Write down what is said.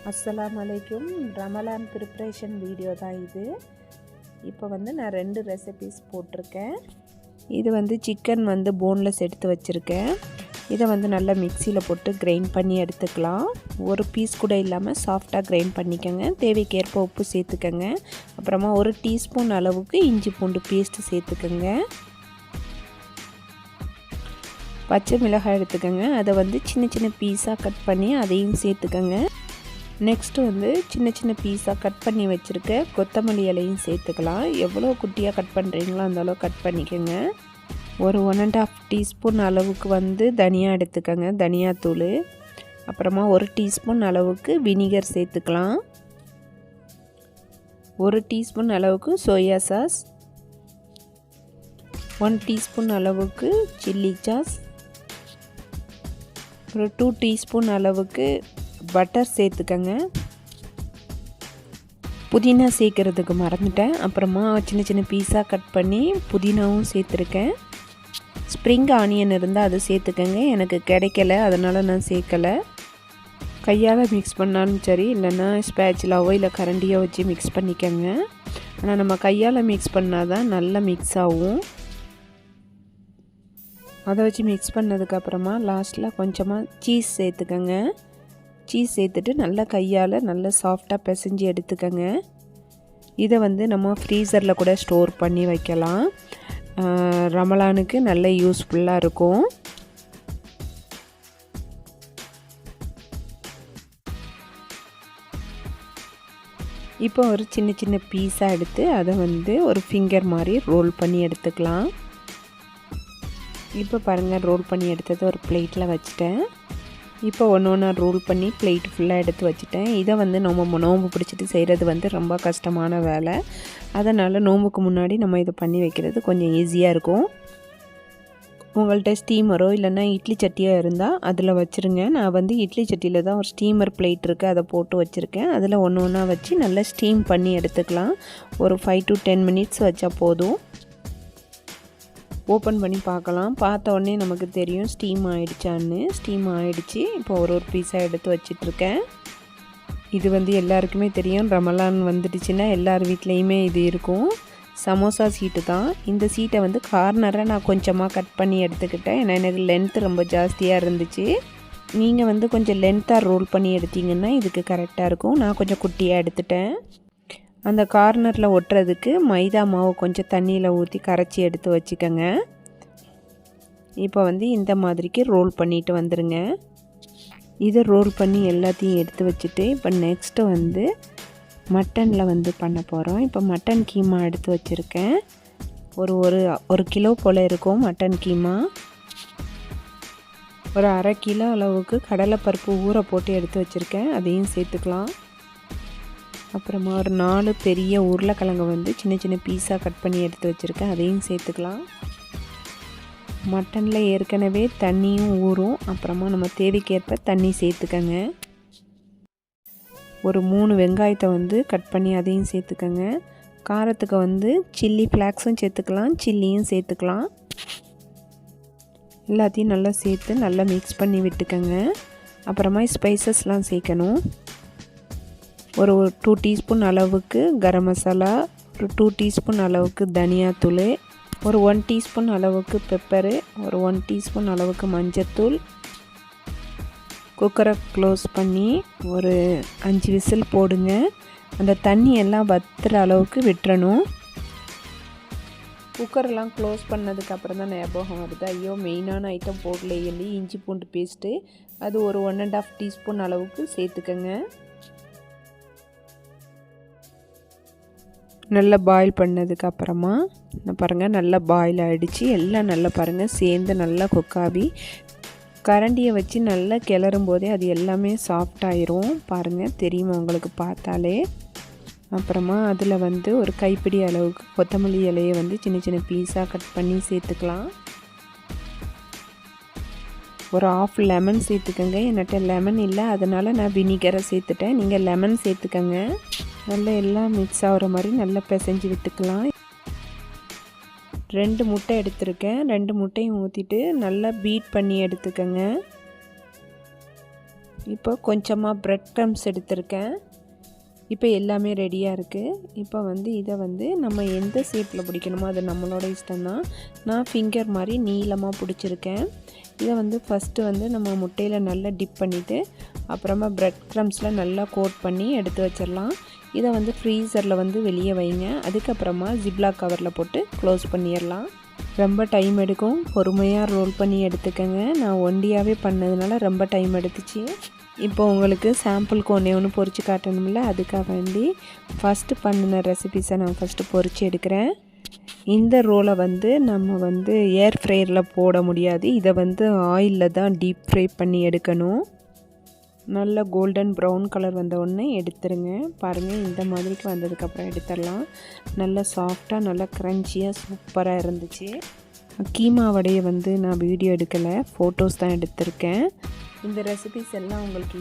அஸ்ஸலாமு அலைக்கும். Ramadan preparation video தான் இது. இப்போ நான் 2 ரெசிபீஸ் போட்டிருக்கேன். இது சிக்கன் போன்லெஸ் எடுத்து வச்சுருக்கேன். இதை நல்லா மிக்சியில் போட்டு கிரைண்ட் பண்ணி எடுத்துக்கலாம். ஒரு பீஸ் கூட இல்லாமல் சாஃப்டாக கிரைண்ட் பண்ணிக்கோங்க. தேவைக்கேற்ப உப்பு சேர்த்துக்கோங்க. அப்புறமா 1 டீஸ்பூன் அளவுக்கு இஞ்சி பூண்டு பேஸ்ட்டு சேர்த்துக்கோங்க. பச்சை மிளகாய் எடுத்துக்கோங்க. அதை சின்ன சின்ன பீஸாக கட் பண்ணி அதையும் சேர்த்துக்கோங்க. நெக்ஸ்ட்டு சின்ன சின்ன பீஸாக கட் பண்ணி வச்சுருக்க கொத்தமல்லி இலையும் சேர்த்துக்கலாம். எவ்வளோ குட்டியாக கட் பண்ணுறீங்களோ அந்தளவு கட் பண்ணிக்கோங்க. ஒரு 1½ டீஸ்பூன் அளவுக்கு தனியா எடுத்துக்கோங்க, தனியாத்தூள். அப்புறமா 1 டீஸ்பூன் அளவுக்கு வினிகர் சேர்த்துக்கலாம். 1 டீஸ்பூன் அளவுக்கு சோயா சாஸ், 1 டீஸ்பூன் அளவுக்கு சில்லி சாஸ், ஒரு 2 டீஸ்பூன் அளவுக்கு பட்டர் சேர்த்துக்கங்க. புதினா சேர்க்குறதுக்கு மறந்துட்டேன். அப்புறமா சின்ன சின்ன பீஸாக கட் பண்ணி புதினாவும் சேர்த்துருக்கேன். ஸ்ப்ரிங் ஆனியன் இருந்தால் அது சேர்த்துக்கங்க. எனக்கு கிடைக்கல, அதனால் நான் சேர்க்கலை. கையால் மிக்ஸ் பண்ணாலும் சரி, இல்லைன்னா ஸ்பேச்சுலாவோ இல்லை கரண்டியோ வச்சு மிக்ஸ் பண்ணிக்கோங்க. ஆனால் நம்ம கையால் மிக்ஸ் பண்ணால் தான் நல்லா மிக்ஸ் ஆகும். அதை வச்சு மிக்ஸ் பண்ணதுக்கப்புறமா லாஸ்ட்டில் கொஞ்சமாக சீஸ் சேர்த்துக்கங்க. சீஸ் சேர்த்துட்டு நல்லா கையால் நல்லா சாஃப்டாக பிசைஞ்சு எடுத்துக்கோங்க. இதை நம்ம ஃப்ரீசரில் கூட ஸ்டோர் பண்ணி வைக்கலாம். ரமலானுக்கு நல்ல யூஸ்ஃபுல்லாக இருக்கும். இப்போ ஒரு சின்ன சின்ன பீஸாக எடுத்து அதை ஒரு ஃபிங்கர் மாதிரி ரோல் பண்ணி எடுத்துக்கலாம். இப்போ பாருங்கள், ரோல் பண்ணி எடுத்ததை ஒரு பிளேட்டில் வச்சுட்டேன். இப்போ ஒன்று ஒன்றா ரோல் பண்ணி பிளேட் ஃபுல்லாக எடுத்து வச்சுட்டேன். இதை நம்ம நோம்பு பிடிச்சிட்டு செய்கிறது ரொம்ப கஷ்டமான வேலை. அதனால் நோம்புக்கு முன்னாடி நம்ம இதை பண்ணி வைக்கிறது கொஞ்சம் ஈஸியாக இருக்கும். உங்கள்கிட்ட ஸ்டீமரோ இல்லைன்னா இட்லி சட்டியோ இருந்தால் அதில் வச்சுருங்க. நான் இட்லி சட்டியில் தான் ஒரு ஸ்டீமர் பிளேட் இருக்குது, அதை போட்டு வச்சுருக்கேன். அதில் ஒன்று ஒன்றா வச்சு நல்லா ஸ்டீம் பண்ணி எடுத்துக்கலாம். ஒரு 5 to 10 மினிட்ஸ் வச்சா போதும். ஓப்பன் பண்ணி பார்க்கலாம். பார்த்த உடனே நமக்கு தெரியும் ஸ்டீம் ஆகிடுச்சான்னு. ஸ்டீம் ஆகிடுச்சு. இப்போ ஒரு பீஸாக எடுத்து வச்சிட்ருக்கேன். இது எல்லாருக்குமே தெரியும், ரமலான் வந்துடுச்சுன்னா எல்லார் வீட்லேயுமே இது இருக்கும். சமோசா சீட்டு தான். இந்த சீட்டை கார்னரை நான் கொஞ்சமாக கட் பண்ணி எடுத்துக்கிட்டேன். ஏன்னா எனக்கு லென்த்து ரொம்ப ஜாஸ்தியாக இருந்துச்சு. நீங்கள் கொஞ்சம் லென்த்தாக ரோல் பண்ணி எடுத்திங்கன்னா இதுக்கு கரெக்டாக இருக்கும். நான் கொஞ்சம் குட்டியாக எடுத்துட்டேன். அந்த கார்னரில் ஒட்டுறதுக்கு மைதா மாவு கொஞ்சம் தண்ணியில் ஊற்றி கரைச்சி எடுத்து வச்சுக்கோங்க. இப்போ இந்த மாதிரிக்கு ரோல் பண்ணிட்டு வந்துடுங்க. இதை ரோல் பண்ணி எல்லாத்தையும் எடுத்து வச்சுட்டு இப்போ நெக்ஸ்ட்டு மட்டனில் பண்ண போகிறோம். இப்போ மட்டன் கீமா எடுத்து வச்சுருக்கேன். ஒரு கிலோ போல் இருக்கும் மட்டன் கீமா. ஒரு 1/2 கிலோ அளவுக்கு கடலைப்பருப்பு ஊற போட்டு எடுத்து வச்சுருக்கேன், அதையும் சேர்த்துக்கலாம். அப்புறமா ஒரு 4 பெரிய உருளைக்கிழங்கு சின்ன சின்ன பீஸாக கட் பண்ணி எடுத்து வச்சுருக்கேன், அதையும் சேர்த்துக்கலாம். மட்டனில் ஏற்கனவே தண்ணியும் ஊறும். அப்புறமா நம்ம தேவைக்கேற்ப தண்ணி சேர்த்துக்கங்க. ஒரு 3 வெங்காயத்தை கட் பண்ணி அதையும் சேர்த்துக்கங்க. காரத்துக்கு சில்லி ஃப்ளாக்ஸும் சேர்த்துக்கலாம், சில்லியும் சேர்த்துக்கலாம். எல்லாத்தையும் நல்லா சேர்த்து நல்லா மிக்ஸ் பண்ணி விட்டுக்கங்க. அப்புறமா ஸ்பைசஸ்லாம் சேர்க்கணும். ஒரு 2 டீஸ்பூன் அளவுக்கு கரம் மசாலா, ஒரு 2 டீஸ்பூன் அளவுக்கு தனியாத்தூள், ஒரு 1 டீஸ்பூன் அளவுக்கு பெப்பரு, ஒரு 1 டீஸ்பூன் அளவுக்கு மஞ்சத்தூள். குக்கரை க்ளோஸ் பண்ணி ஒரு 5 விசில் போடுங்க. அந்த தண்ணி எல்லாம் வத்துற அளவுக்கு விட்டுறணும். குக்கரெல்லாம் க்ளோஸ் பண்ணதுக்கப்புறம் தான் ஞாபகம் வருது, ஐயோ மெயினான ஐட்டம் போடல, இஞ்சி பூண்டு பேஸ்ட்டு. அது ஒரு 1½ டீஸ்பூன் அளவுக்கு சேர்த்துக்கங்க. நல்லா பாயில் பண்ணதுக்கப்புறமா பாருங்கள், நல்லா பாயில் ஆகிடுச்சு. எல்லாம் நல்லா பாருங்கள் சேர்ந்து நல்லா குக்காகி கரண்டியை வச்சு நல்லா கிளறும் போதே அது எல்லாமே சாஃப்டாயிரும். பாருங்கள், தெரியுமா உங்களுக்கு பார்த்தாலே. அப்புறமா அதில் ஒரு கைப்பிடி அளவுக்கு கொத்தமல்லி இலையை சின்ன சின்ன பீஸாக கட் பண்ணி சேர்த்துக்கலாம். ஒரு 1/2 லெமன் சேர்த்துக்கங்க. என்கிட்ட லெமன் இல்லை, அதனால் நான் வினிகரை சேர்த்துட்டேன். நீங்கள் லெமன் சேர்த்துக்கங்க. நல்லா எல்லாம் மிக்ஸ் ஆகிற மாதிரி நல்லா பிசைஞ்சு விட்டுக்கலாம். 2 முட்டை எடுத்துருக்கேன். 2 முட்டையும் ஊற்றிட்டு நல்லா பீட் பண்ணி எடுத்துக்கங்க. இப்போ கொஞ்சமாக ப்ரெட் க்ரம்ஸ் எடுத்திருக்கேன். இப்போ எல்லாமே ரெடியாக இருக்குது. இப்போ இதை நம்ம எந்த ஷேப்பில் பிடிக்கணுமோ அது நம்மளோட இஷ்டம்தான். நான் ஃபிங்கர் மாதிரி நீளமாக பிடிச்சிருக்கேன். இதை ஃபஸ்ட்டு நம்ம முட்டையில் நல்லா டிப் பண்ணிவிட்டு அப்புறமா ப்ரெட் க்ரம்ஸில் நல்லா கோட் பண்ணி எடுத்து வச்சிடலாம். இதை ஃப்ரீசரில் வெளியே வைங்க. அதுக்கப்புறமா ஜிப்லாக் கவரில் போட்டு க்ளோஸ் பண்ணிடலாம். ரொம்ப டைம் எடுக்கும், பொறுமையாக ரோல் பண்ணி எடுத்துக்கோங்க. நான் ஒண்டியாகவே பண்ணதுனால ரொம்ப டைம் எடுத்துச்சு. இப்போ உங்களுக்கு சாம்பிளுக்கு ஒன்று பொரித்து காட்டணும்ல, அதுக்காக ஃபஸ்ட்டு பண்ணின ரெசிபீஸை நான் ஃபஸ்ட்டு பொரித்து எடுக்கிறேன். இந்த ரோலை நம்ம ஏர் ஃப்ரையரில் போட முடியாது. இதை ஆயிலில் தான் டீப் ஃப்ரை பண்ணி எடுக்கணும். நல்ல கோல்டன் ப்ரௌன் கலர் வந்த உடனே எடுத்துருங்க. பாருங்கள், இந்த மாதிரிக்கு வந்ததுக்கப்புறம் எடுத்துடலாம். நல்லா சாஃப்டாக நல்லா க்ரன்ச்சியாக சூப்பராக இருந்துச்சு. கீமா வடையை நான் வீடியோ எடுக்கலை, ஃபோட்டோஸ் தான் எடுத்திருக்கேன். இந்த ரெசிபிஸ் எல்லாம் உங்களுக்கு